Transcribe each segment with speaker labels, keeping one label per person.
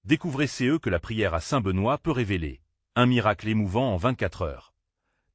Speaker 1: Découvrez CE que la prière à Saint-Benoît peut révéler. Un miracle émouvant en 24 heures.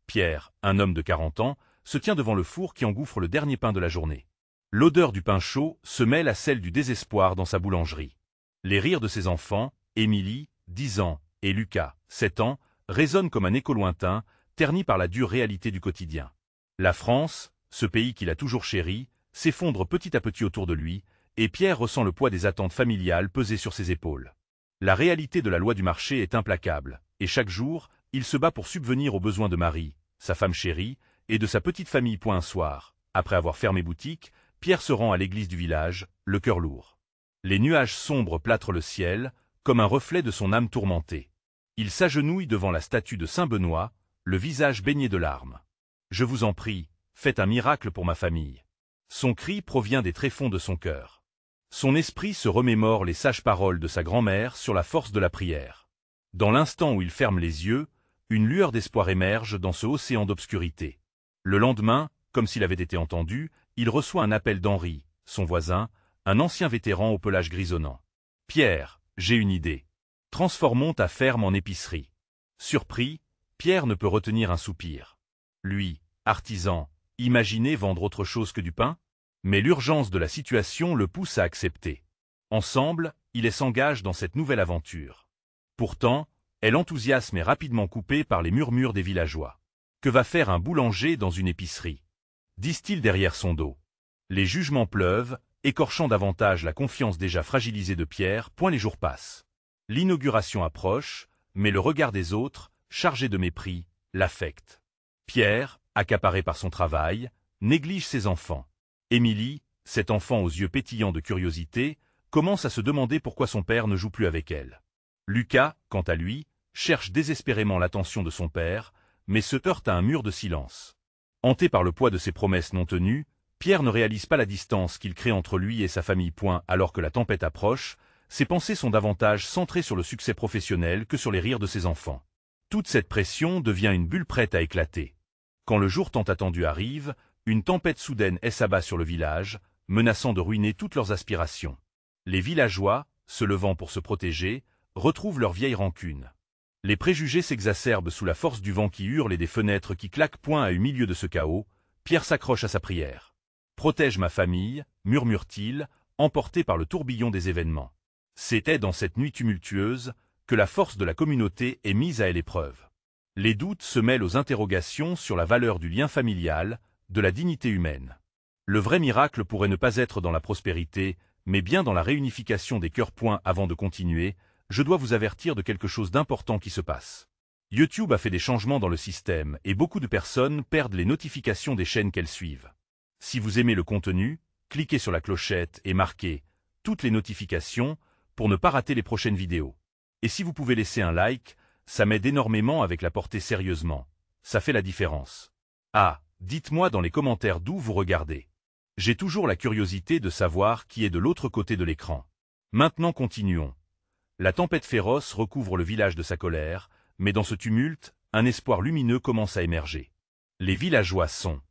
Speaker 1: Pierre, un homme de 40 ans, se tient devant le four qui engouffre le dernier pain de la journée. L'odeur du pain chaud se mêle à celle du désespoir dans sa boulangerie. Les rires de ses enfants, Émilie, 10 ans, et Lucas, 7 ans, résonnent comme un écho lointain, terni par la dure réalité du quotidien. La France, ce pays qu'il a toujours chéri, s'effondre petit à petit autour de lui, et Pierre ressent le poids des attentes familiales peser sur ses épaules. La réalité de la loi du marché est implacable, et chaque jour, il se bat pour subvenir aux besoins de Marie, sa femme chérie, et de sa petite famille. Un soir, après avoir fermé boutique, Pierre se rend à l'église du village, le cœur lourd. Les nuages sombres plâtrent le ciel, comme un reflet de son âme tourmentée. Il s'agenouille devant la statue de Saint-Benoît, le visage baigné de larmes. « Je vous en prie, faites un miracle pour ma famille. » Son cri provient des tréfonds de son cœur. Son esprit se remémore les sages paroles de sa grand-mère sur la force de la prière. Dans l'instant où il ferme les yeux, une lueur d'espoir émerge dans ce océan d'obscurité. Le lendemain, comme s'il avait été entendu, il reçoit un appel d'Henri, son voisin, un ancien vétéran au pelage grisonnant. « Pierre, j'ai une idée. Transformons ta ferme en épicerie. » Surpris, Pierre ne peut retenir un soupir. Lui, artisan, imaginait vendre autre chose que du pain? Mais l'urgence de la situation le pousse à accepter. Ensemble, ils s'engagent dans cette nouvelle aventure. Pourtant, l'enthousiasme est rapidement coupé par les murmures des villageois. Que va faire un boulanger dans une épicerie? Disent-ils derrière son dos. Les jugements pleuvent, écorchant davantage la confiance déjà fragilisée de Pierre. Les jours passent. L'inauguration approche, mais le regard des autres, chargé de mépris, l'affecte. Pierre, accaparé par son travail, néglige ses enfants. Émilie, cet enfant aux yeux pétillants de curiosité, commence à se demander pourquoi son père ne joue plus avec elle. Lucas, quant à lui, cherche désespérément l'attention de son père, mais se heurte à un mur de silence. Hanté par le poids de ses promesses non tenues, Pierre ne réalise pas la distance qu'il crée entre lui et sa famille. Alors que la tempête approche, ses pensées sont davantage centrées sur le succès professionnel que sur les rires de ses enfants. Toute cette pression devient une bulle prête à éclater. Quand le jour tant attendu arrive, une tempête soudaine s'abat sur le village, menaçant de ruiner toutes leurs aspirations. Les villageois, se levant pour se protéger, retrouvent leur vieille rancune. Les préjugés s'exacerbent sous la force du vent qui hurle et des fenêtres qui claquent. Au milieu de ce chaos, Pierre s'accroche à sa prière. « Protège ma famille », murmure-t-il, emporté par le tourbillon des événements. C'était dans cette nuit tumultueuse que la force de la communauté est mise à l'épreuve. Les doutes se mêlent aux interrogations sur la valeur du lien familial, de la dignité humaine. Le vrai miracle pourrait ne pas être dans la prospérité, mais bien dans la réunification des cœurs. Avant de continuer, je dois vous avertir de quelque chose d'important qui se passe. YouTube a fait des changements dans le système et beaucoup de personnes perdent les notifications des chaînes qu'elles suivent. Si vous aimez le contenu, cliquez sur la clochette et marquez « Toutes les notifications » pour ne pas rater les prochaines vidéos. Et si vous pouvez laisser un like, ça m'aide énormément avec la portée sérieusement. Ça fait la différence. Ah, dites-moi dans les commentaires d'où vous regardez. J'ai toujours la curiosité de savoir qui est de l'autre côté de l'écran. Maintenant continuons. La tempête féroce recouvre le village de sa colère, mais dans ce tumulte, un espoir lumineux commence à émerger. Les villageois sont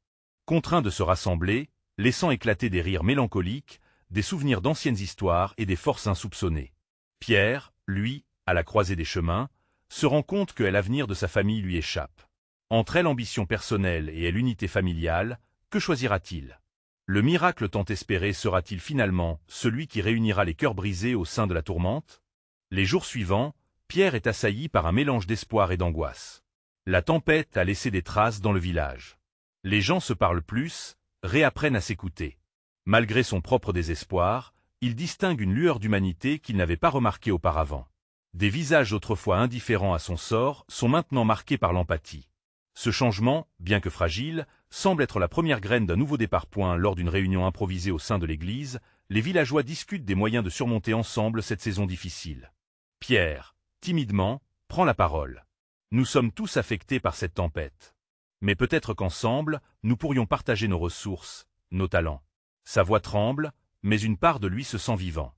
Speaker 1: contraints de se rassembler, laissant éclater des rires mélancoliques, des souvenirs d'anciennes histoires et des forces insoupçonnées. Pierre, lui, à la croisée des chemins, se rend compte que l'avenir de sa famille lui échappe. Entre l'ambition personnelle et l'unité familiale, que choisira-t-il? Le miracle tant espéré sera-t-il finalement celui qui réunira les cœurs brisés au sein de la tourmente? Les jours suivants, Pierre est assailli par un mélange d'espoir et d'angoisse. La tempête a laissé des traces dans le village. Les gens se parlent plus, réapprennent à s'écouter. Malgré son propre désespoir, il distingue une lueur d'humanité qu'il n'avait pas remarquée auparavant. Des visages autrefois indifférents à son sort sont maintenant marqués par l'empathie. Ce changement, bien que fragile, semble être la première graine d'un nouveau départ. Lors d'une réunion improvisée au sein de l'église, les villageois discutent des moyens de surmonter ensemble cette saison difficile. Pierre, timidement, prend la parole. Nous sommes tous affectés par cette tempête. Mais peut-être qu'ensemble, nous pourrions partager nos ressources, nos talents. Sa voix tremble, mais une part de lui se sent vivant.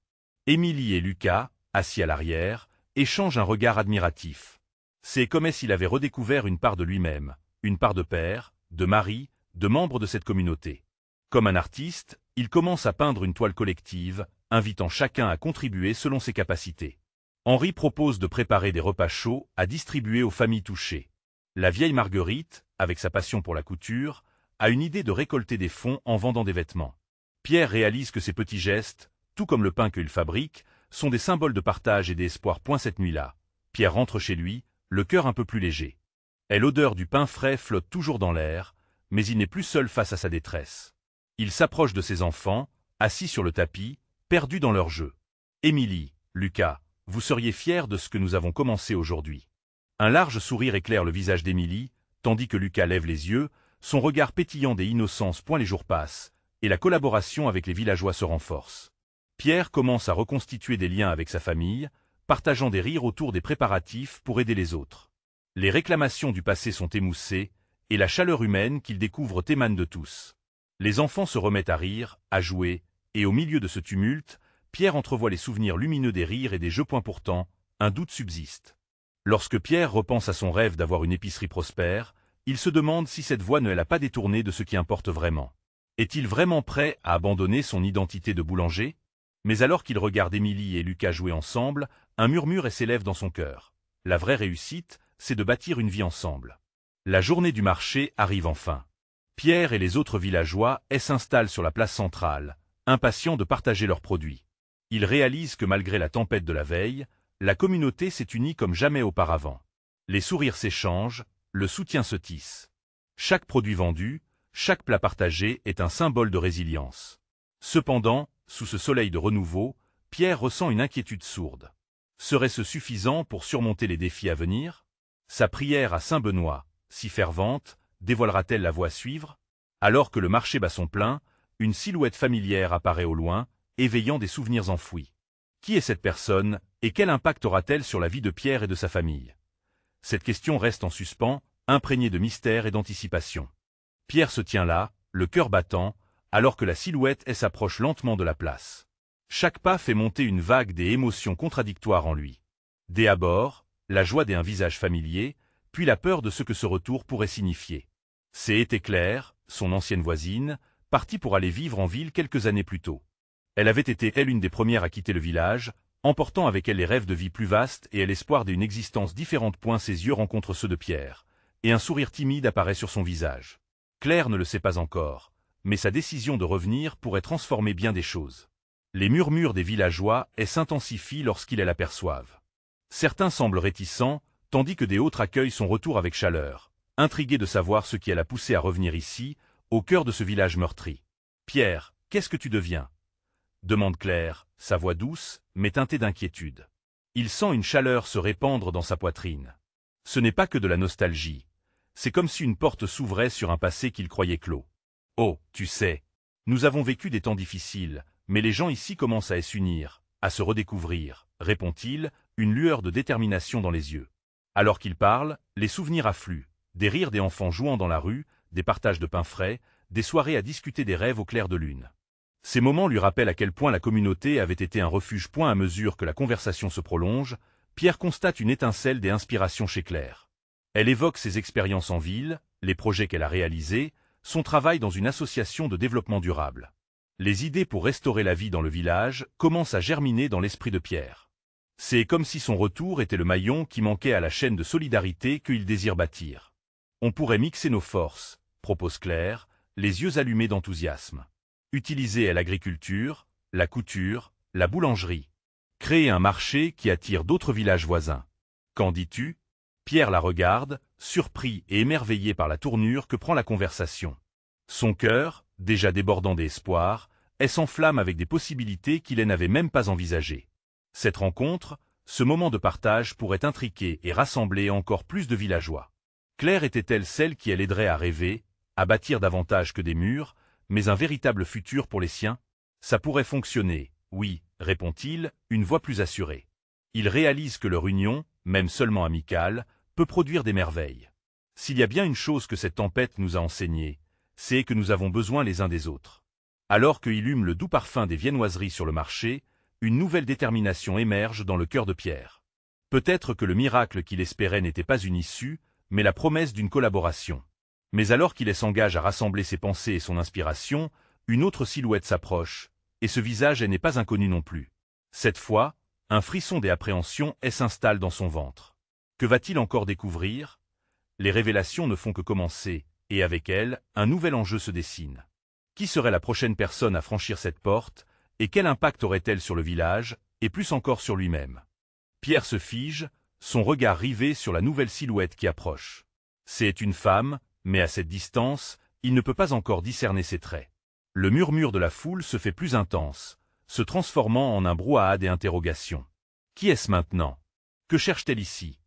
Speaker 1: Émilie et Lucas, assis à l'arrière, échangent un regard admiratif. C'est comme s'il avait redécouvert une part de lui-même, une part de père, de mari, de membre de cette communauté. Comme un artiste, il commence à peindre une toile collective, invitant chacun à contribuer selon ses capacités. Henri propose de préparer des repas chauds à distribuer aux familles touchées. La vieille Marguerite, avec sa passion pour la couture, a une idée de récolter des fonds en vendant des vêtements. Pierre réalise que ces petits gestes, tout comme le pain qu'il fabrique, sont des symboles de partage et d'espoir. Cette nuit-là, Pierre rentre chez lui, le cœur un peu plus léger. Et l'odeur du pain frais flotte toujours dans l'air, mais il n'est plus seul face à sa détresse. Il s'approche de ses enfants, assis sur le tapis, perdus dans leur jeu. Émilie, Lucas, vous seriez fiers de ce que nous avons commencé aujourd'hui. Un large sourire éclaire le visage d'Émilie, tandis que Lucas lève les yeux, son regard pétillant des innocences. Les jours passent, et la collaboration avec les villageois se renforce. Pierre commence à reconstituer des liens avec sa famille, partageant des rires autour des préparatifs pour aider les autres. Les réclamations du passé sont émoussées, et la chaleur humaine qu'il découvre émane de tous. Les enfants se remettent à rire, à jouer, et au milieu de ce tumulte, Pierre entrevoit les souvenirs lumineux des rires et des jeux. Pourtant, un doute subsiste. Lorsque Pierre repense à son rêve d'avoir une épicerie prospère, il se demande si cette voie ne l'a pas détourné de ce qui importe vraiment. Est-il vraiment prêt à abandonner son identité de boulanger? Mais alors qu'il regarde Émilie et Lucas jouer ensemble, un murmure s'élève dans son cœur. La vraie réussite, c'est de bâtir une vie ensemble. La journée du marché arrive enfin. Pierre et les autres villageois s'installent sur la place centrale, impatients de partager leurs produits. Ils réalisent que malgré la tempête de la veille, la communauté s'est unie comme jamais auparavant. Les sourires s'échangent, le soutien se tisse. Chaque produit vendu, chaque plat partagé est un symbole de résilience. Cependant, sous ce soleil de renouveau, Pierre ressent une inquiétude sourde. Serait-ce suffisant pour surmonter les défis à venir? Sa prière à Saint-Benoît, si fervente, dévoilera-t-elle la voie à suivre? Alors que le marché bat son plein, une silhouette familière apparaît au loin, éveillant des souvenirs enfouis. Qui est cette personne, et quel impact aura-t-elle sur la vie de Pierre et de sa famille? Cette question reste en suspens, imprégnée de mystère et d'anticipation. Pierre se tient là, le cœur battant, alors que la silhouette s'approche lentement de la place. Chaque pas fait monter une vague des émotions contradictoires en lui. Dès abord, la joie d'un visage familier, puis la peur de ce que ce retour pourrait signifier. C'était Claire, son ancienne voisine, partie pour aller vivre en ville quelques années plus tôt. Elle avait été une des premières à quitter le village, emportant avec elle les rêves de vie plus vastes et l'espoir d'une existence différente. Ses yeux rencontrent ceux de Pierre, et un sourire timide apparaît sur son visage. Claire ne le sait pas encore, mais sa décision de revenir pourrait transformer bien des choses. Les murmures des villageois s'intensifient lorsqu'ils l'aperçoivent. Certains semblent réticents, tandis que des autres accueillent son retour avec chaleur, intrigués de savoir ce qui l'a poussé à revenir ici, au cœur de ce village meurtri. « Pierre, qu'est-ce que tu deviens ?» demande Claire, sa voix douce, mais teintée d'inquiétude. Il sent une chaleur se répandre dans sa poitrine. Ce n'est pas que de la nostalgie. C'est comme si une porte s'ouvrait sur un passé qu'il croyait clos. « Oh, tu sais, nous avons vécu des temps difficiles, mais les gens ici commencent à s'unir, à se redécouvrir, répond-il, une lueur de détermination dans les yeux. Alors qu'il parle, les souvenirs affluent, des rires des enfants jouant dans la rue, des partages de pain frais, des soirées à discuter des rêves au clair de lune. Ces moments lui rappellent à quel point la communauté avait été un refuge. À mesure que la conversation se prolonge, Pierre constate une étincelle des inspirations chez Claire. Elle évoque ses expériences en ville, les projets qu'elle a réalisés, son travail dans une association de développement durable. Les idées pour restaurer la vie dans le village commencent à germiner dans l'esprit de Pierre. C'est comme si son retour était le maillon qui manquait à la chaîne de solidarité qu'il désire bâtir. On pourrait mixer nos forces, propose Claire, les yeux allumés d'enthousiasme. Utiliser l'agriculture, la couture, la boulangerie. Créer un marché qui attire d'autres villages voisins. Qu'en dis-tu? Pierre la regarde, surpris et émerveillé par la tournure que prend la conversation. Son cœur, déjà débordant d'espoir, s'enflamme avec des possibilités qu'il n'avait même pas envisagées. Cette rencontre, ce moment de partage pourrait intriquer et rassembler encore plus de villageois. Claire était-elle celle qui l'aiderait à rêver, à bâtir davantage que des murs, mais un véritable futur pour les siens? Ça pourrait fonctionner, oui, répond-il, une voix plus assurée. Il réalise que leur union, même seulement amicale, peut produire des merveilles. S'il y a bien une chose que cette tempête nous a enseignée, c'est que nous avons besoin les uns des autres. Alors qu'il hume le doux parfum des viennoiseries sur le marché, une nouvelle détermination émerge dans le cœur de Pierre. Peut-être que le miracle qu'il espérait n'était pas une issue, mais la promesse d'une collaboration. Mais alors qu'il s'engage à rassembler ses pensées et son inspiration, une autre silhouette s'approche, et ce visage n'est pas inconnu non plus. Cette fois, Un frisson d'appréhension s'installe dans son ventre. Que va-t-il encore découvrir? Les révélations ne font que commencer, et avec elles, un nouvel enjeu se dessine. Qui serait la prochaine personne à franchir cette porte, et quel impact aurait-elle sur le village, et plus encore sur lui-même? Pierre se fige, son regard rivé sur la nouvelle silhouette qui approche. C'est une femme, mais à cette distance, il ne peut pas encore discerner ses traits. Le murmure de la foule se fait plus intense, se transformant en un brouhaha des interrogations. Qui est-ce maintenant? Que cherche-t-elle ici?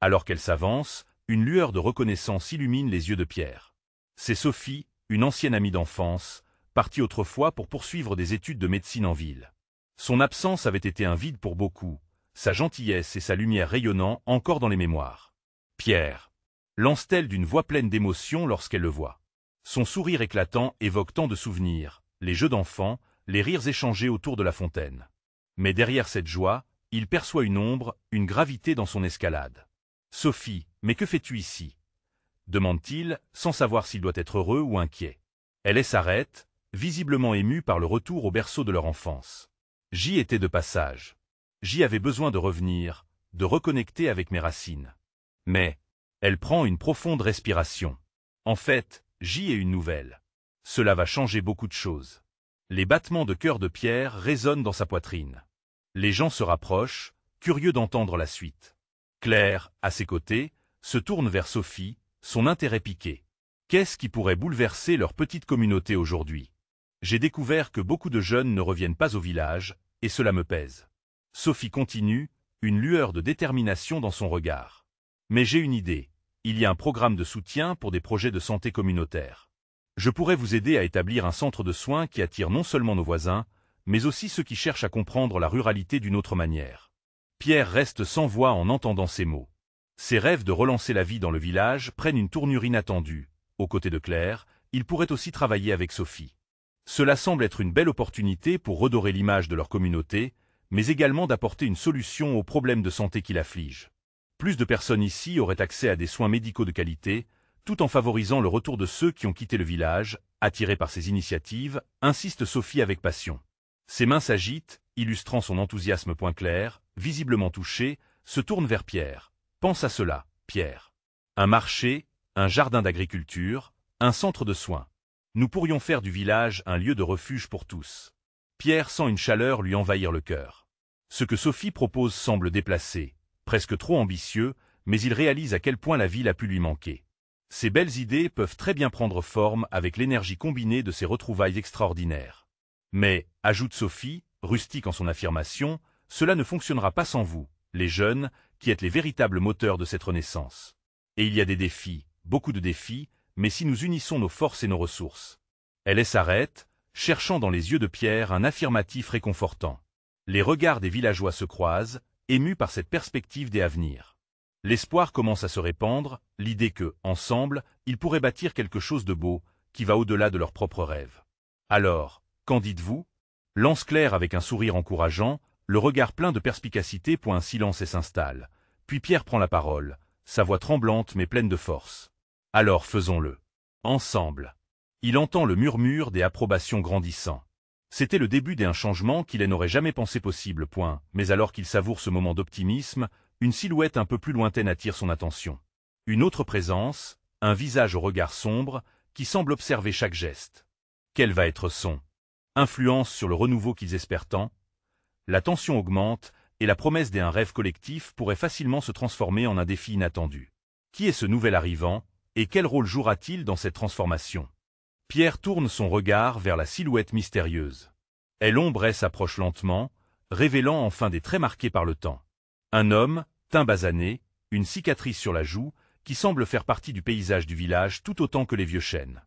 Speaker 1: Alors qu'elle s'avance, une lueur de reconnaissance illumine les yeux de Pierre. C'est Sophie, une ancienne amie d'enfance, partie autrefois pour poursuivre des études de médecine en ville. Son absence avait été un vide pour beaucoup, sa gentillesse et sa lumière rayonnant encore dans les mémoires. Pierre, lance-t-elle d'une voix pleine d'émotion lorsqu'elle le voit. Son sourire éclatant évoque tant de souvenirs, les jeux d'enfants, les rires échangés autour de la fontaine. Mais derrière cette joie, il perçoit une ombre, une gravité dans son escalade. « Sophie, mais que fais-tu ici » demande-t-il, sans savoir s'il doit être heureux ou inquiet. Elle s'arrête, visiblement émue par le retour au berceau de leur enfance. J'y étais de passage. J'y avais besoin de revenir, de reconnecter avec mes racines. Mais, elle prend une profonde respiration. En fait, j'y ai une nouvelle. Cela va changer beaucoup de choses. Les battements de cœur de Pierre résonnent dans sa poitrine. Les gens se rapprochent, curieux d'entendre la suite. Claire, à ses côtés, se tourne vers Sophie, son intérêt piqué. Qu'est-ce qui pourrait bouleverser leur petite communauté aujourd'hui? J'ai découvert que beaucoup de jeunes ne reviennent pas au village, et cela me pèse. Sophie continue, une lueur de détermination dans son regard. Mais j'ai une idée. Il y a un programme de soutien pour des projets de santé communautaire. Je pourrais vous aider à établir un centre de soins qui attire non seulement nos voisins, mais aussi ceux qui cherchent à comprendre la ruralité d'une autre manière. Pierre reste sans voix en entendant ces mots. Ses rêves de relancer la vie dans le village prennent une tournure inattendue. Aux côtés de Claire, il pourrait aussi travailler avec Sophie. Cela semble être une belle opportunité pour redorer l'image de leur communauté, mais également d'apporter une solution aux problèmes de santé qui l'affligent. Plus de personnes ici auraient accès à des soins médicaux de qualité, tout en favorisant le retour de ceux qui ont quitté le village, attirés par ces initiatives, insiste Sophie avec passion. Ses mains s'agitent, illustrant son enthousiasme. Claire, visiblement touchée, se tourne vers Pierre. Pense à cela, Pierre. Un marché, un jardin d'agriculture, un centre de soins. Nous pourrions faire du village un lieu de refuge pour tous. Pierre sent une chaleur lui envahir le cœur. Ce que Sophie propose semble déplacé, presque trop ambitieux, mais il réalise à quel point la ville a pu lui manquer. Ces belles idées peuvent très bien prendre forme avec l'énergie combinée de ces retrouvailles extraordinaires. Mais, ajoute Sophie, rustique en son affirmation, cela ne fonctionnera pas sans vous, les jeunes, qui êtes les véritables moteurs de cette renaissance. Et il y a des défis, beaucoup de défis, mais si nous unissons nos forces et nos ressources. Elle s'arrête, cherchant dans les yeux de Pierre un affirmatif réconfortant. Les regards des villageois se croisent, émus par cette perspective des avenirs. L'espoir commence à se répandre, l'idée que, ensemble, ils pourraient bâtir quelque chose de beau, qui va au-delà de leurs propres rêves. Alors, qu'en dites-vous? Lance Claire avec un sourire encourageant, le regard plein de perspicacité. Un silence s'installe. Puis Pierre prend la parole, sa voix tremblante mais pleine de force. Alors faisons-le. Ensemble. Il entend le murmure des approbations grandissant. C'était le début d'un changement qu'il n'aurait jamais pensé possible. Mais alors qu'il savoure ce moment d'optimisme, une silhouette un peu plus lointaine attire son attention. Une autre présence, un visage au regard sombre, qui semble observer chaque geste. Quel va être son influence sur le renouveau qu'ils espèrent tant? La tension augmente, et la promesse d'un rêve collectif pourrait facilement se transformer en un défi inattendu. Qui est ce nouvel arrivant, et quel rôle jouera-t-il dans cette transformation? Pierre tourne son regard vers la silhouette mystérieuse. Elle s'approche lentement, révélant enfin des traits marqués par le temps. Un homme, teint basané, une cicatrice sur la joue, qui semble faire partie du paysage du village tout autant que les vieux chênes.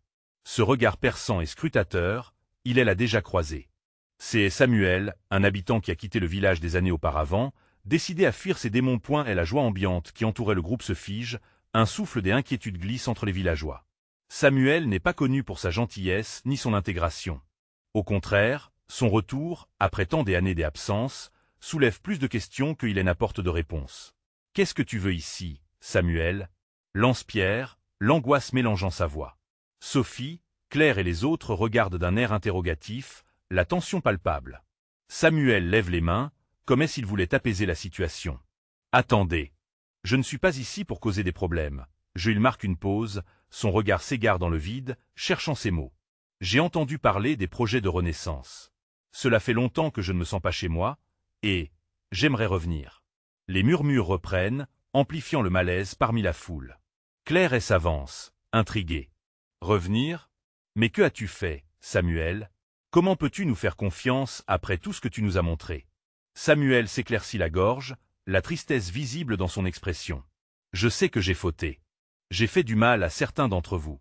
Speaker 1: Ce regard perçant et scrutateur, il l'a déjà croisé. C'est Samuel, un habitant qui a quitté le village des années auparavant, décidé à fuir ses démons. Et la joie ambiante qui entourait le groupe se fige, un souffle des inquiétudes glisse entre les villageois. Samuel n'est pas connu pour sa gentillesse ni son intégration. Au contraire, son retour, après tant d'années d'absence, soulève plus de questions qu'il n'apporte de réponses. « Qu'est-ce que tu veux ici, Samuel » lance Pierre, l'angoisse mélangeant sa voix. Sophie, Claire et les autres regardent d'un air interrogatif, la tension palpable. Samuel lève les mains, comme s'il voulait apaiser la situation. Attendez. Je ne suis pas ici pour causer des problèmes. Il marque une pause, son regard s'égare dans le vide, cherchant ses mots. J'ai entendu parler des projets de renaissance. Cela fait longtemps que je ne me sens pas chez moi, et j'aimerais revenir. Les murmures reprennent, amplifiant le malaise parmi la foule. Claire s'avance, intriguée. Revenir? Mais que as-tu fait, Samuel? Comment peux-tu nous faire confiance après tout ce que tu nous as montré? Samuel s'éclaircit la gorge, la tristesse visible dans son expression. Je sais que j'ai fauté. J'ai fait du mal à certains d'entre vous.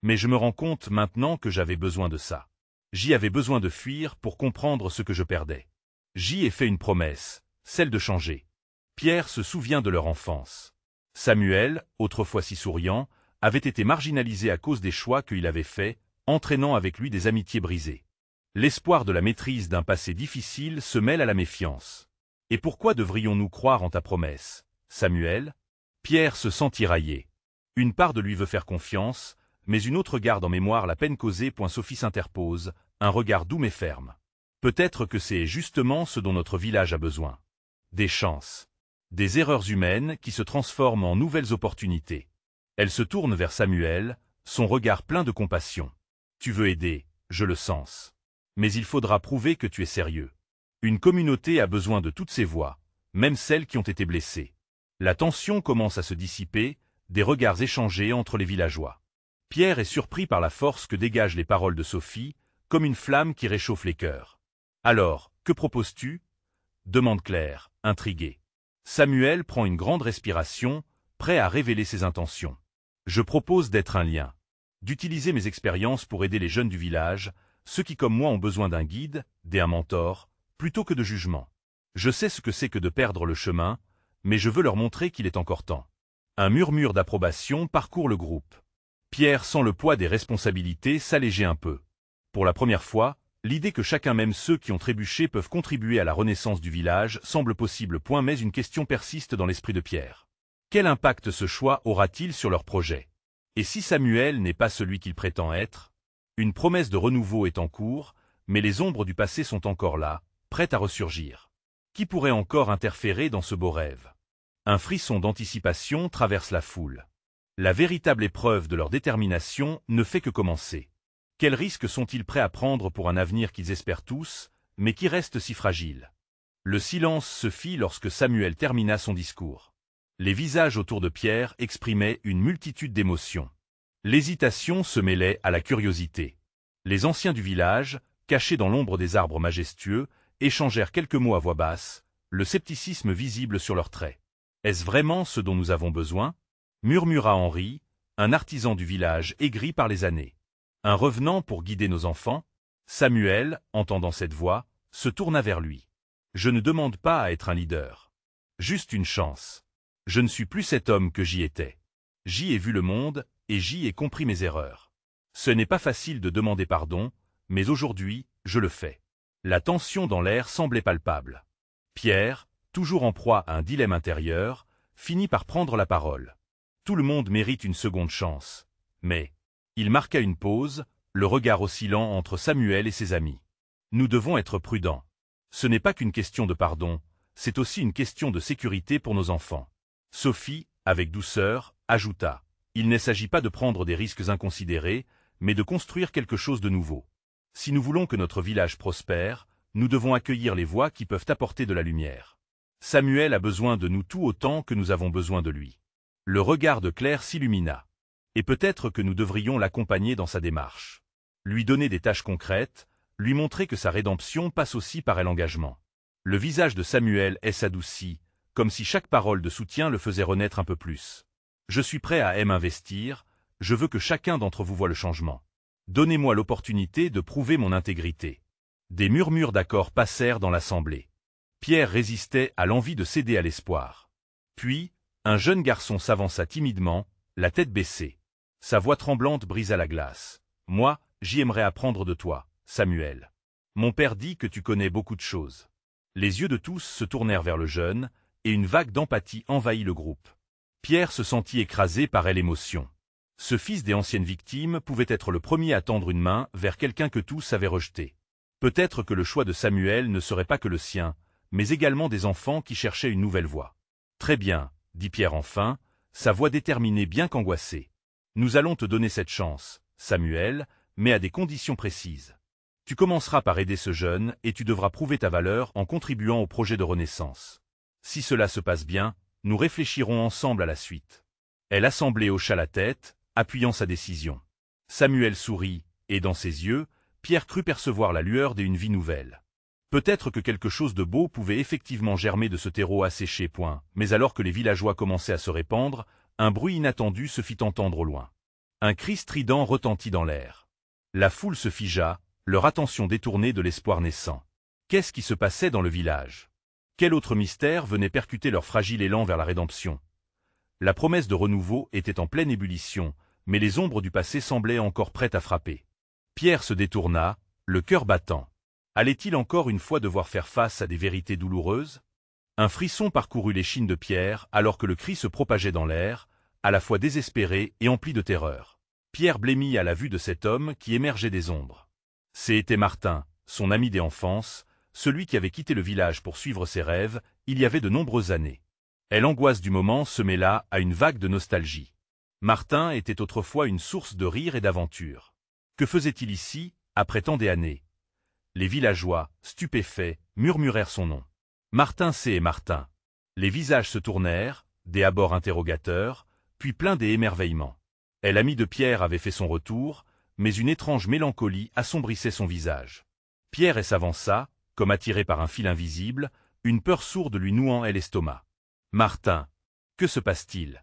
Speaker 1: Mais je me rends compte maintenant que j'avais besoin de ça. J'y avais besoin de fuir pour comprendre ce que je perdais. J'y ai fait une promesse, celle de changer. Pierre se souvient de leur enfance. Samuel, autrefois si souriant, avait été marginalisé à cause des choix qu'il avait faits, entraînant avec lui des amitiés brisées. L'espoir de la maîtrise d'un passé difficile se mêle à la méfiance. Et pourquoi devrions-nous croire en ta promesse, Samuel? Pierre se sent tiraillé. Une part de lui veut faire confiance, mais une autre garde en mémoire la peine causée. Sophie s'interpose, un regard doux mais ferme. Peut-être que c'est justement ce dont notre village a besoin. Des chances. Des erreurs humaines qui se transforment en nouvelles opportunités. Elle se tourne vers Samuel, son regard plein de compassion. Tu veux aider, je le sens. Mais il faudra prouver que tu es sérieux. Une communauté a besoin de toutes ses voix, même celles qui ont été blessées. La tension commence à se dissiper, des regards échangés entre les villageois. Pierre est surpris par la force que dégagent les paroles de Sophie, comme une flamme qui réchauffe les cœurs. Alors, que proposes-tu? Demande Claire, intriguée. Samuel prend une grande respiration, prêt à révéler ses intentions. Je propose d'être un lien. D'utiliser mes expériences pour aider les jeunes du village, ceux qui comme moi ont besoin d'un guide, d'un mentor, plutôt que de jugement. Je sais ce que c'est que de perdre le chemin, mais je veux leur montrer qu'il est encore temps. Un murmure d'approbation parcourt le groupe. Pierre sent le poids des responsabilités s'alléger un peu. Pour la première fois, l'idée que chacun, même ceux qui ont trébuché, peuvent contribuer à la renaissance du village semble possible. Mais une question persiste dans l'esprit de Pierre. Quel impact ce choix aura-t-il sur leur projet? Et si Samuel n'est pas celui qu'il prétend être? Une promesse de renouveau est en cours, mais les ombres du passé sont encore là, prêtes à ressurgir. Qui pourrait encore interférer dans ce beau rêve? Un frisson d'anticipation traverse la foule. La véritable épreuve de leur détermination ne fait que commencer. Quels risques sont-ils prêts à prendre pour un avenir qu'ils espèrent tous, mais qui reste si fragile? Le silence se fit lorsque Samuel termina son discours. Les visages autour de Pierre exprimaient une multitude d'émotions. L'hésitation se mêlait à la curiosité. Les anciens du village, cachés dans l'ombre des arbres majestueux, échangèrent quelques mots à voix basse, le scepticisme visible sur leurs traits. Est-ce vraiment ce dont nous avons besoin? Murmura Henri, un artisan du village aigri par les années. Un revenant pour guider nos enfants? Samuel, entendant cette voix, se tourna vers lui. Je ne demande pas à être un leader. Juste une chance. Je ne suis plus cet homme que j'y étais. J'y ai vu le monde, et j'y ai compris mes erreurs. Ce n'est pas facile de demander pardon, mais aujourd'hui, je le fais. La tension dans l'air semblait palpable. Pierre, toujours en proie à un dilemme intérieur, finit par prendre la parole. Tout le monde mérite une seconde chance. Mais il marqua une pause, le regard oscillant entre Samuel et ses amis. Nous devons être prudents. Ce n'est pas qu'une question de pardon, c'est aussi une question de sécurité pour nos enfants. Sophie, avec douceur, ajouta. Il ne s'agit pas de prendre des risques inconsidérés, mais de construire quelque chose de nouveau. Si nous voulons que notre village prospère, nous devons accueillir les voix qui peuvent apporter de la lumière. Samuel a besoin de nous tout autant que nous avons besoin de lui. Le regard de Claire s'illumina. Et peut-être que nous devrions l'accompagner dans sa démarche. Lui donner des tâches concrètes, lui montrer que sa rédemption passe aussi par l'engagement. Le visage de Samuel s'adoucit, comme si chaque parole de soutien le faisait renaître un peu plus. Je suis prêt à m'investir, je veux que chacun d'entre vous voie le changement. Donnez-moi l'opportunité de prouver mon intégrité. Des murmures d'accord passèrent dans l'assemblée. Pierre résistait à l'envie de céder à l'espoir. Puis, un jeune garçon s'avança timidement, la tête baissée. Sa voix tremblante brisa la glace. « Moi, j'y aimerais apprendre de toi, Samuel. Mon père dit que tu connais beaucoup de choses. » Les yeux de tous se tournèrent vers le jeune, et une vague d'empathie envahit le groupe. Pierre se sentit écrasé par l'émotion. Ce fils des anciennes victimes pouvait être le premier à tendre une main vers quelqu'un que tous avaient rejeté. Peut-être que le choix de Samuel ne serait pas que le sien, mais également des enfants qui cherchaient une nouvelle voie. « Très bien, » dit Pierre enfin, sa voix déterminée bien qu'angoissée. « Nous allons te donner cette chance, Samuel, mais à des conditions précises. Tu commenceras par aider ce jeune et tu devras prouver ta valeur en contribuant au projet de renaissance. Si cela se passe bien, nous réfléchirons ensemble à la suite. » Elle assemblée hocha la tête, appuyant sa décision. Samuel sourit, et dans ses yeux, Pierre crut percevoir la lueur d'une vie nouvelle. Peut-être que quelque chose de beau pouvait effectivement germer de ce terreau asséché. Mais alors que les villageois commençaient à se répandre, un bruit inattendu se fit entendre au loin. Un cri strident retentit dans l'air. La foule se figea, leur attention détournée de l'espoir naissant. Qu'est-ce qui se passait dans le village? Quel autre mystère venait percuter leur fragile élan vers la rédemption? La promesse de renouveau était en pleine ébullition, mais les ombres du passé semblaient encore prêtes à frapper. Pierre se détourna, le cœur battant. Allait-il encore une fois devoir faire face à des vérités douloureuses? Un frisson parcourut l'échine de Pierre alors que le cri se propageait dans l'air, à la fois désespéré et empli de terreur. Pierre blêmit à la vue de cet homme qui émergeait des ombres. C'était Martin, son ami d'enfance, celui qui avait quitté le village pour suivre ses rêves, il y avait de nombreuses années. Et l'angoisse du moment se mêla à une vague de nostalgie. Martin était autrefois une source de rire et d'aventure. Que faisait-il ici, après tant d'années? Les villageois, stupéfaits, murmurèrent son nom. Martin et Martin. Les visages se tournèrent, des abords interrogateurs, puis pleins des émerveillements. Et l'ami de Pierre avait fait son retour, mais une étrange mélancolie assombrissait son visage. Pierre s'avança, comme attiré par un fil invisible, une peur sourde lui nouant l'estomac. Martin. Que se passe-t-il?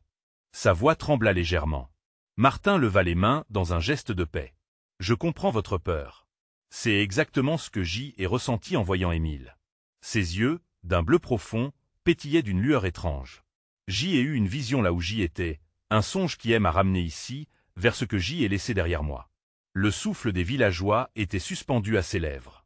Speaker 1: Sa voix trembla légèrement. Martin leva les mains dans un geste de paix. Je comprends votre peur. C'est exactement ce que J ai ressenti en voyant Émile. Ses yeux, d'un bleu profond, pétillaient d'une lueur étrange. J ai eu une vision là où J était, un songe qui aime à ramener ici, vers ce que J ai laissé derrière moi. Le souffle des villageois était suspendu à ses lèvres.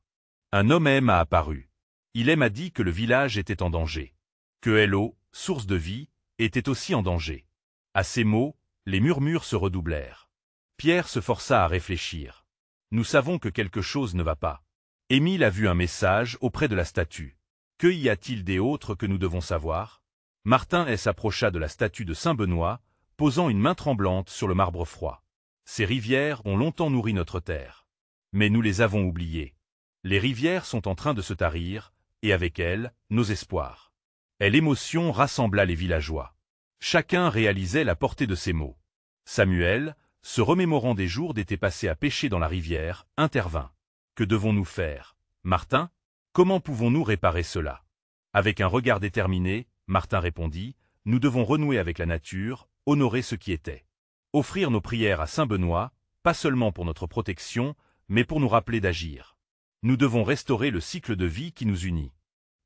Speaker 1: Un homme aime a apparu. Il m'a dit que le village était en danger. Que Hello, source de vie, était aussi en danger. À ces mots, les murmures se redoublèrent. Pierre se força à réfléchir. Nous savons que quelque chose ne va pas. Émile a vu un message auprès de la statue. Que y a-t-il d'autre que nous devons savoir? Martin s'approcha de la statue de Saint-Benoît, posant une main tremblante sur le marbre froid. Ces rivières ont longtemps nourri notre terre. Mais nous les avons oubliées. Les rivières sont en train de se tarir, et avec elles, nos espoirs. Et l'émotion rassembla les villageois. Chacun réalisait la portée de ces mots. Samuel, se remémorant des jours d'été passés à pêcher dans la rivière, intervint. Que devons-nous faire? Martin? Comment pouvons-nous réparer cela? Avec un regard déterminé, Martin répondit, nous devons renouer avec la nature, honorer ce qui était. Offrir nos prières à Saint-Benoît, pas seulement pour notre protection, mais pour nous rappeler d'agir. Nous devons restaurer le cycle de vie qui nous unit.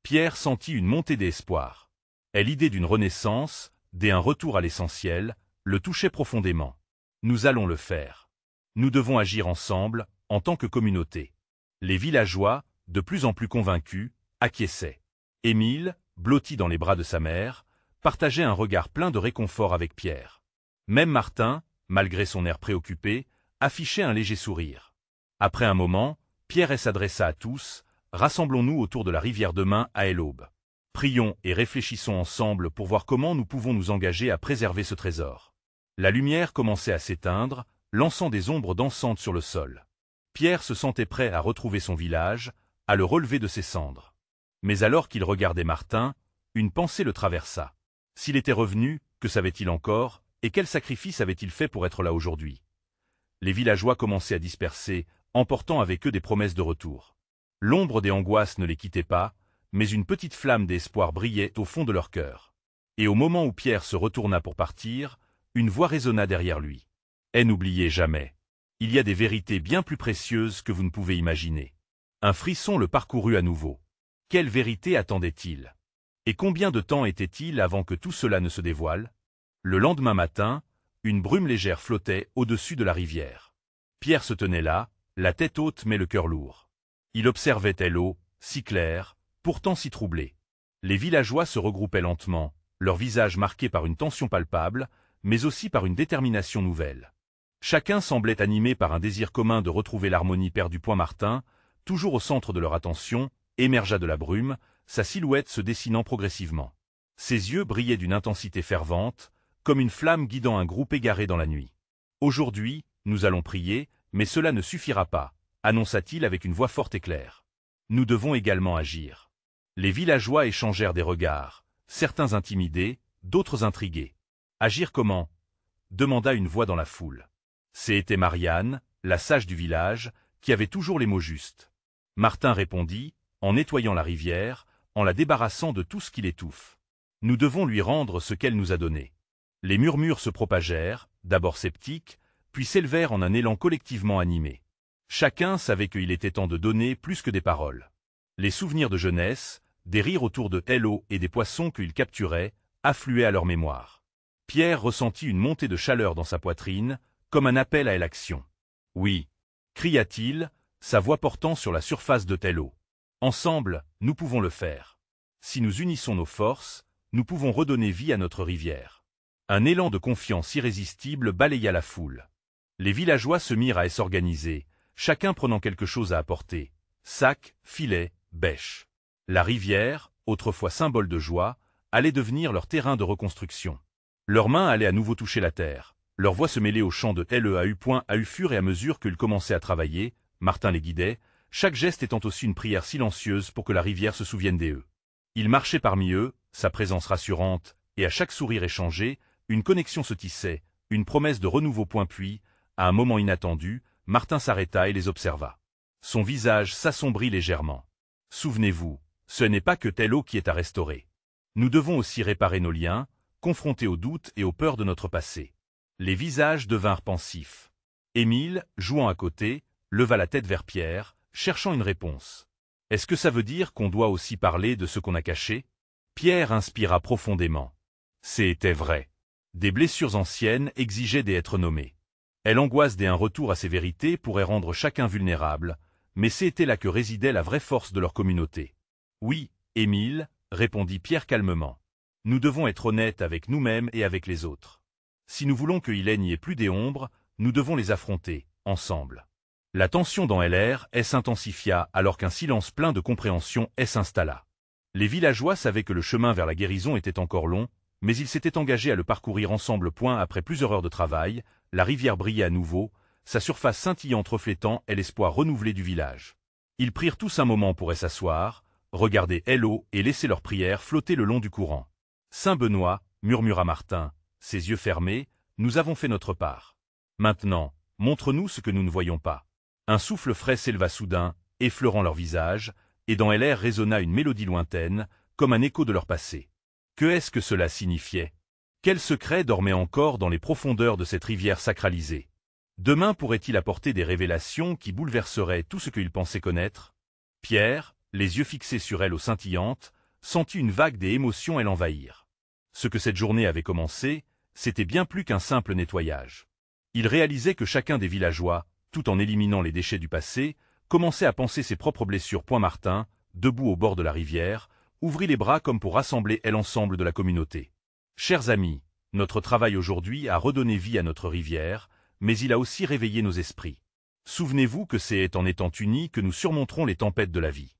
Speaker 1: Pierre sentit une montée d'espoir. Et l'idée d'une renaissance, d'un retour à l'essentiel, le touchait profondément. Nous allons le faire. Nous devons agir ensemble, en tant que communauté. Les villageois, de plus en plus convaincus, acquiesçaient. Émile, blotti dans les bras de sa mère, partageait un regard plein de réconfort avec Pierre. Même Martin, malgré son air préoccupé, affichait un léger sourire. Après un moment, Pierre s'adressa à tous, rassemblons-nous autour de la rivière demain à l'aube. Prions et réfléchissons ensemble pour voir comment nous pouvons nous engager à préserver ce trésor. La lumière commençait à s'éteindre, lançant des ombres dansantes sur le sol. Pierre se sentait prêt à retrouver son village, à le relever de ses cendres. Mais alors qu'il regardait Martin, une pensée le traversa. S'il était revenu, que savait-il encore, et quel sacrifice avait-il fait pour être là aujourd'hui? Les villageois commençaient à disperser, emportant avec eux des promesses de retour. L'ombre des angoisses ne les quittait pas, mais une petite flamme d'espoir brillait au fond de leur cœur. Et au moment où Pierre se retourna pour partir, une voix résonna derrière lui. « Et n'oubliez jamais, il y a des vérités bien plus précieuses que vous ne pouvez imaginer. » Un frisson le parcourut à nouveau. Quelle vérité attendait-il? Et combien de temps était-il avant que tout cela ne se dévoile? Le lendemain matin, une brume légère flottait au-dessus de la rivière. Pierre se tenait là, la tête haute mais le cœur lourd. Il observait l'eau, si claire, pourtant si troublée. Les villageois se regroupaient lentement, leurs visages marqués par une tension palpable, mais aussi par une détermination nouvelle. Chacun semblait animé par un désir commun de retrouver l'harmonie perdue. Martin, toujours au centre de leur attention, émergea de la brume, sa silhouette se dessinant progressivement. Ses yeux brillaient d'une intensité fervente, comme une flamme guidant un groupe égaré dans la nuit. « Aujourd'hui, nous allons prier, mais cela ne suffira pas, » annonça-t-il avec une voix forte et claire. « Nous devons également agir. » Les villageois échangèrent des regards, certains intimidés, d'autres intrigués. « Agir comment ?» demanda une voix dans la foule. C'était Marianne, la sage du village, qui avait toujours les mots justes. Martin répondit, en nettoyant la rivière, en la débarrassant de tout ce qui l'étouffe. « Nous devons lui rendre ce qu'elle nous a donné. » Les murmures se propagèrent, d'abord sceptiques, puis s'élevèrent en un élan collectivement animé. Chacun savait qu'il était temps de donner plus que des paroles. Les souvenirs de jeunesse, des rires autour de Hello et des poissons qu'ils capturaient, affluaient à leur mémoire. Pierre ressentit une montée de chaleur dans sa poitrine, comme un appel à l'action. « Oui » cria-t-il, sa voix portant sur la surface de Hello. « Ensemble, nous pouvons le faire. Si nous unissons nos forces, nous pouvons redonner vie à notre rivière. » Un élan de confiance irrésistible balaya la foule. Les villageois se mirent à s'organiser, chacun prenant quelque chose à apporter. Sacs, filets, bêches. La rivière, autrefois symbole de joie, allait devenir leur terrain de reconstruction. Leurs mains allaient à nouveau toucher la terre. Leurs voix se mêlaient au chant de LEAU. Fur et à mesure qu'ils commençaient à travailler, Martin les guidait, chaque geste étant aussi une prière silencieuse pour que la rivière se souvienne d'eux. Il marchait parmi eux, sa présence rassurante, et à chaque sourire échangé, une connexion se tissait, une promesse de renouveau. Puis, à un moment inattendu, Martin s'arrêta et les observa. Son visage s'assombrit légèrement. « Souvenez-vous, ce n'est pas que Hello qui est à restaurer. Nous devons aussi réparer nos liens, confrontés aux doutes et aux peurs de notre passé. » Les visages devinrent pensifs. Émile, jouant à côté, leva la tête vers Pierre, cherchant une réponse. « Est-ce que ça veut dire qu'on doit aussi parler de ce qu'on a caché ?» Pierre inspira profondément. C'était vrai. Des blessures anciennes exigeaient d'être nommées. L'angoisse d'un retour à ces vérités pourrait rendre chacun vulnérable, mais c'était là que résidait la vraie force de leur communauté. « Oui, Émile, » répondit Pierre calmement. « Nous devons être honnêtes avec nous-mêmes et avec les autres. Si nous voulons qu'il n'y ait plus des ombres, nous devons les affronter, ensemble. » La tension dans LR s'intensifia alors qu'un silence plein de compréhension s'installa. Les villageois savaient que le chemin vers la guérison était encore long, mais ils s'étaient engagés à le parcourir ensemble. Après plusieurs heures de travail, la rivière brillait à nouveau, sa surface scintillante reflétant l'espoir renouvelé du village. Ils prirent tous un moment pour s'asseoir, regarder Hello et laisser leurs prières flotter le long du courant. « Saint Benoît, » murmura Martin, ses yeux fermés, « nous avons fait notre part. Maintenant, montre-nous ce que nous ne voyons pas. » Un souffle frais s'éleva soudain, effleurant leur visage, et dans l'air résonna une mélodie lointaine, comme un écho de leur passé. Que est-ce que cela signifiait? Quel secret dormait encore dans les profondeurs de cette rivière sacralisée? Demain pourrait-il apporter des révélations qui bouleverseraient tout ce qu'il pensait connaître? Pierre, les yeux fixés sur elle aux scintillantes, sentit une vague des émotions l'envahir. Ce que cette journée avait commencé, c'était bien plus qu'un simple nettoyage. Il réalisait que chacun des villageois, tout en éliminant les déchets du passé, commençait à penser ses propres blessures. Martin, debout au bord de la rivière, ouvrit les bras comme pour rassembler l'ensemble de la communauté. « Chers amis, notre travail aujourd'hui a redonné vie à notre rivière, mais il a aussi réveillé nos esprits. Souvenez-vous que c'est en étant unis que nous surmonterons les tempêtes de la vie. »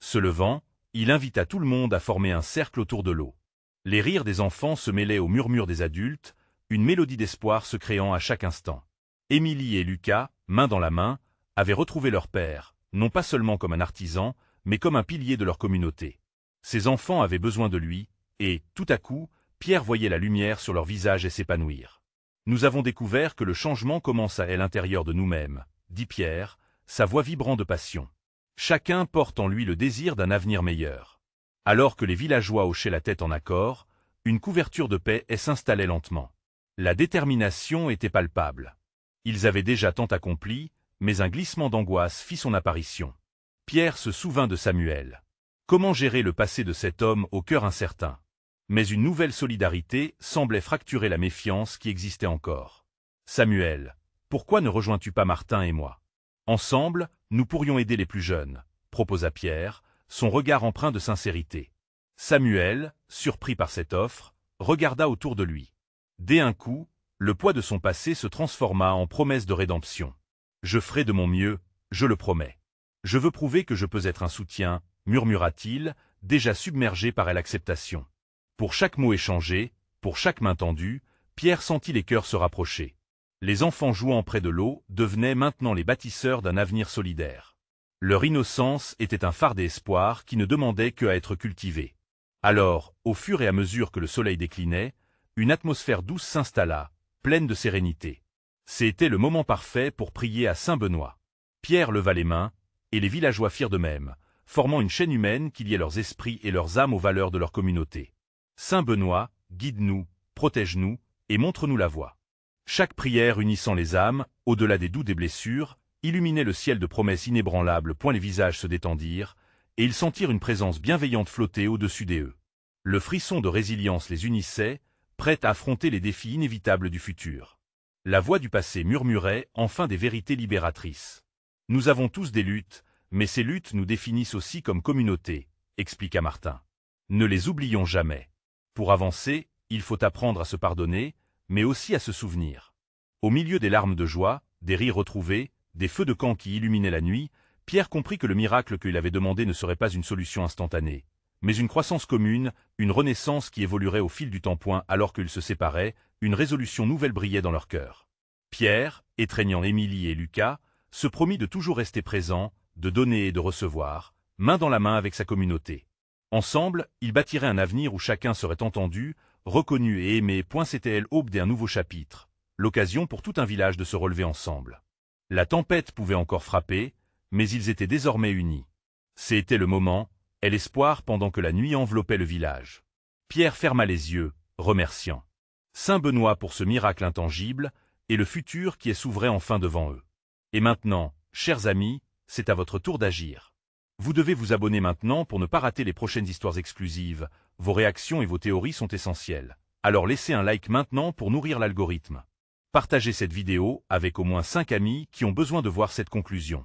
Speaker 1: Se levant, il invita tout le monde à former un cercle autour de l'eau. Les rires des enfants se mêlaient aux murmures des adultes, une mélodie d'espoir se créant à chaque instant. Émilie et Lucas, main dans la main, avaient retrouvé leur père, non pas seulement comme un artisan, mais comme un pilier de leur communauté. Ces enfants avaient besoin de lui, et, tout à coup, Pierre voyait la lumière sur leur visage s'épanouir. « Nous avons découvert que le changement commence à l'intérieur de nous-mêmes, » dit Pierre, sa voix vibrant de passion. Chacun porte en lui le désir d'un avenir meilleur. Alors que les villageois hochaient la tête en accord, une couverture de paix s'installait lentement. La détermination était palpable. Ils avaient déjà tant accompli, mais un glissement d'angoisse fit son apparition. Pierre se souvint de Samuel. Comment gérer le passé de cet homme au cœur incertain? Mais une nouvelle solidarité semblait fracturer la méfiance qui existait encore. « Samuel, pourquoi ne rejoins-tu pas Martin et moi? Ensemble, nous pourrions aider les plus jeunes, » proposa Pierre, son regard empreint de sincérité. Samuel, surpris par cette offre, regarda autour de lui. D'un coup, le poids de son passé se transforma en promesse de rédemption. « Je ferai de mon mieux, je le promets. Je veux prouver que je peux être un soutien, » murmura-t-il, déjà submergés par l'acceptation. Pour chaque mot échangé, pour chaque main tendue, Pierre sentit les cœurs se rapprocher. Les enfants jouant près de l'eau devenaient maintenant les bâtisseurs d'un avenir solidaire. Leur innocence était un phare d'espoir qui ne demandait qu'à être cultivé. Alors, au fur et à mesure que le soleil déclinait, une atmosphère douce s'installa, pleine de sérénité. C'était le moment parfait pour prier à Saint Benoît. Pierre leva les mains, et les villageois firent de même, formant une chaîne humaine qui liait leurs esprits et leurs âmes aux valeurs de leur communauté. Saint Benoît, guide-nous, protège-nous, et montre-nous la voie. Chaque prière unissant les âmes, au-delà des doux des blessures, illuminait le ciel de promesses inébranlables. Les visages se détendirent, et ils sentirent une présence bienveillante flotter au-dessus d'eux. Le frisson de résilience les unissait, prêts à affronter les défis inévitables du futur. La voix du passé murmurait enfin des vérités libératrices. Nous avons tous des luttes, mais ces luttes nous définissent aussi comme communauté, expliqua Martin. Ne les oublions jamais. Pour avancer, il faut apprendre à se pardonner, mais aussi à se souvenir. Au milieu des larmes de joie, des rires retrouvés, des feux de camp qui illuminaient la nuit, Pierre comprit que le miracle qu'il avait demandé ne serait pas une solution instantanée, mais une croissance commune, une renaissance qui évoluerait au fil du temps. Alors qu'ils se séparaient, une résolution nouvelle brillait dans leur cœur. Pierre, étreignant Émilie et Lucas, se promit de toujours rester présent, de donner et de recevoir, main dans la main avec sa communauté. Ensemble, ils bâtiraient un avenir où chacun serait entendu, reconnu et aimé. C'était l'aube d'un nouveau chapitre, l'occasion pour tout un village de se relever ensemble. La tempête pouvait encore frapper, mais ils étaient désormais unis. C'était le moment, et l'espoir pendant que la nuit enveloppait le village. Pierre ferma les yeux, remerciant Saint Benoît pour ce miracle intangible, et le futur qui s'ouvrait enfin devant eux. Et maintenant, chers amis, c'est à votre tour d'agir. Vous devez vous abonner maintenant pour ne pas rater les prochaines histoires exclusives. Vos réactions et vos théories sont essentielles. Alors laissez un like maintenant pour nourrir l'algorithme. Partagez cette vidéo avec au moins 5 amis qui ont besoin de voir cette conclusion.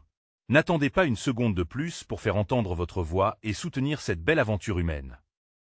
Speaker 1: N'attendez pas une seconde de plus pour faire entendre votre voix et soutenir cette belle aventure humaine.